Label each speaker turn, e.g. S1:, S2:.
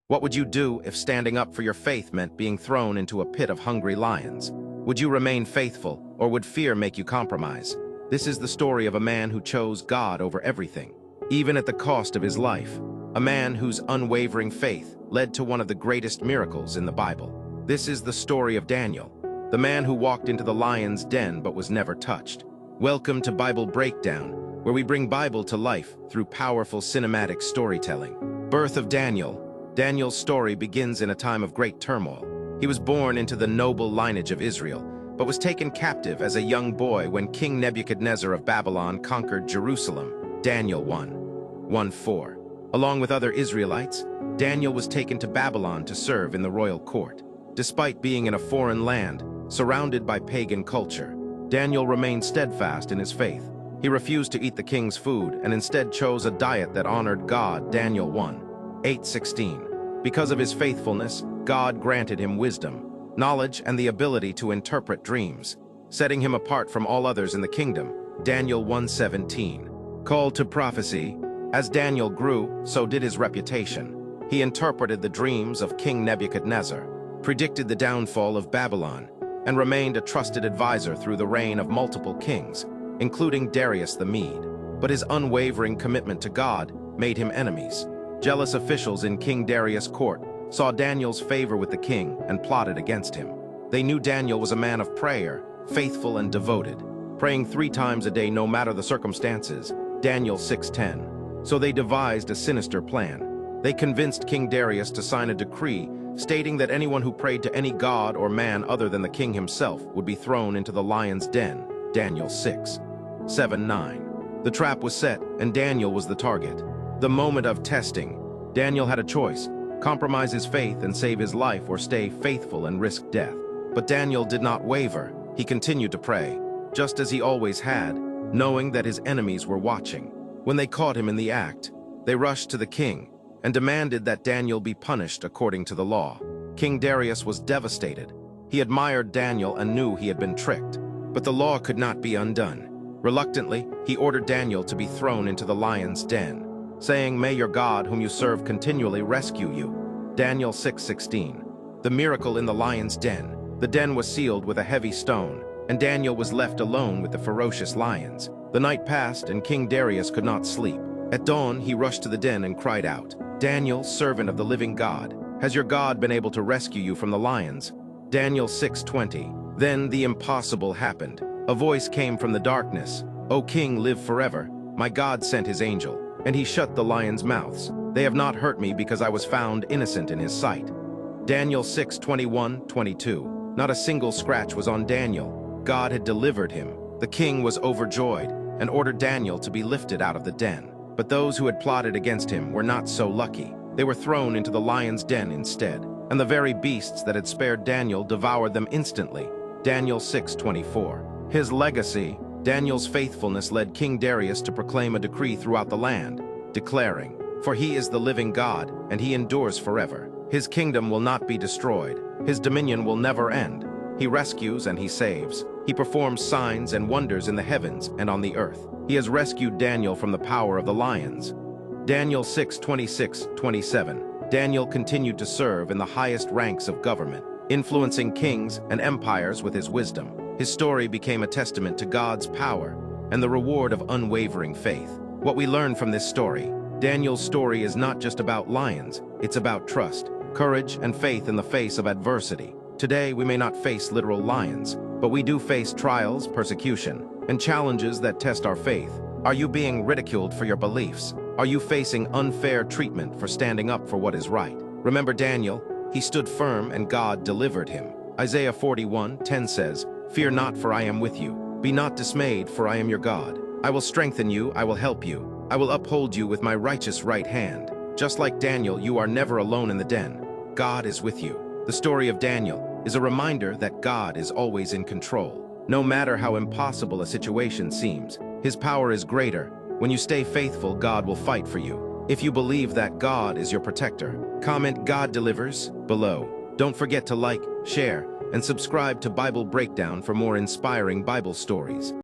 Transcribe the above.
S1: What would you do if standing up for your faith meant being thrown into a pit of hungry lions? Would you remain faithful, or would fear make you compromise? This is the story of a man who chose God over everything, even at the cost of his life. A man whose unwavering faith led to one of the greatest miracles in the Bible. This is the story of Daniel, the man who walked into the lion's den but was never touched. Welcome to Bible Breakdown, where we bring Bible to life through powerful cinematic storytelling. Birth of Daniel. Daniel's story begins in a time of great turmoil. He was born into the noble lineage of Israel, but was taken captive as a young boy when King Nebuchadnezzar of Babylon conquered Jerusalem. Daniel 1:1-4. Along with other Israelites, Daniel was taken to Babylon to serve in the royal court. Despite being in a foreign land, surrounded by pagan culture, Daniel remained steadfast in his faith. He refused to eat the king's food and instead chose a diet that honored God. Daniel 1:8-16. Because of his faithfulness, God granted him wisdom, knowledge, and the ability to interpret dreams, setting him apart from all others in the kingdom. Daniel 1:17. Called to prophecy. As Daniel grew, so did his reputation. He interpreted the dreams of King Nebuchadnezzar, predicted the downfall of Babylon, and remained a trusted advisor through the reign of multiple kings, including Darius the Mede. But his unwavering commitment to God made him enemies. Jealous officials in King Darius' court saw Daniel's favor with the king and plotted against him. They knew Daniel was a man of prayer, faithful and devoted, praying 3 times a day no matter the circumstances. Daniel 6:10. So they devised a sinister plan. They convinced King Darius to sign a decree stating that anyone who prayed to any god or man other than the king himself would be thrown into the lion's den. Daniel 6:7-9. The trap was set, and Daniel was the target. The moment of testing, Daniel had a choice: compromise his faith and save his life, or stay faithful and risk death. But Daniel did not waver. He continued to pray, just as he always had, knowing that his enemies were watching. When they caught him in the act, they rushed to the king and demanded that Daniel be punished according to the law. King Darius was devastated. He admired Daniel and knew he had been tricked, but the law could not be undone. Reluctantly, he ordered Daniel to be thrown into the lion's den, saying, "May your God, whom you serve continually, rescue you." Daniel 6:16. The miracle in the lion's den. The den was sealed with a heavy stone, and Daniel was left alone with the ferocious lions. The night passed, and King Darius could not sleep. At dawn, he rushed to the den and cried out, "Daniel, servant of the living God, has your God been able to rescue you from the lions?" Daniel 6:20. Then the impossible happened. A voice came from the darkness. "O king, live forever. My God sent his angel, and he shut the lions' mouths. They have not hurt me because I was found innocent in his sight." Daniel 6:21-22. Not a single scratch was on Daniel. God had delivered him. The king was overjoyed and ordered Daniel to be lifted out of the den. But those who had plotted against him were not so lucky. They were thrown into the lion's den instead, and the very beasts that had spared Daniel devoured them instantly. Daniel 6:24. His legacy. Daniel's faithfulness led King Darius to proclaim a decree throughout the land, declaring, "For he is the living God, and he endures forever. His kingdom will not be destroyed. His dominion will never end. He rescues and he saves. He performs signs and wonders in the heavens and on the earth. He has rescued Daniel from the power of the lions." Daniel 6:26-27. Daniel continued to serve in the highest ranks of government, influencing kings and empires with his wisdom. His story became a testament to God's power and the reward of unwavering faith. What we learn from this story: Daniel's story is not just about lions, it's about trust, courage, and faith in the face of adversity. Today, we may not face literal lions, but we do face trials, persecution, and challenges that test our faith. Are you being ridiculed for your beliefs? Are you facing unfair treatment for standing up for what is right? Remember Daniel? He stood firm and God delivered him. Isaiah 41:10 says, "Fear not, for I am with you. Be not dismayed, for I am your God. I will strengthen you, I will help you. I will uphold you with my righteous right hand." Just like Daniel, you are never alone in the den. God is with you. The story of Daniel is a reminder that God is always in control. No matter how impossible a situation seems, his power is greater. When you stay faithful, God will fight for you. If you believe that God is your protector, comment "God delivers" below. Don't forget to like, share, and subscribe to Bible Breakdown for more inspiring Bible stories.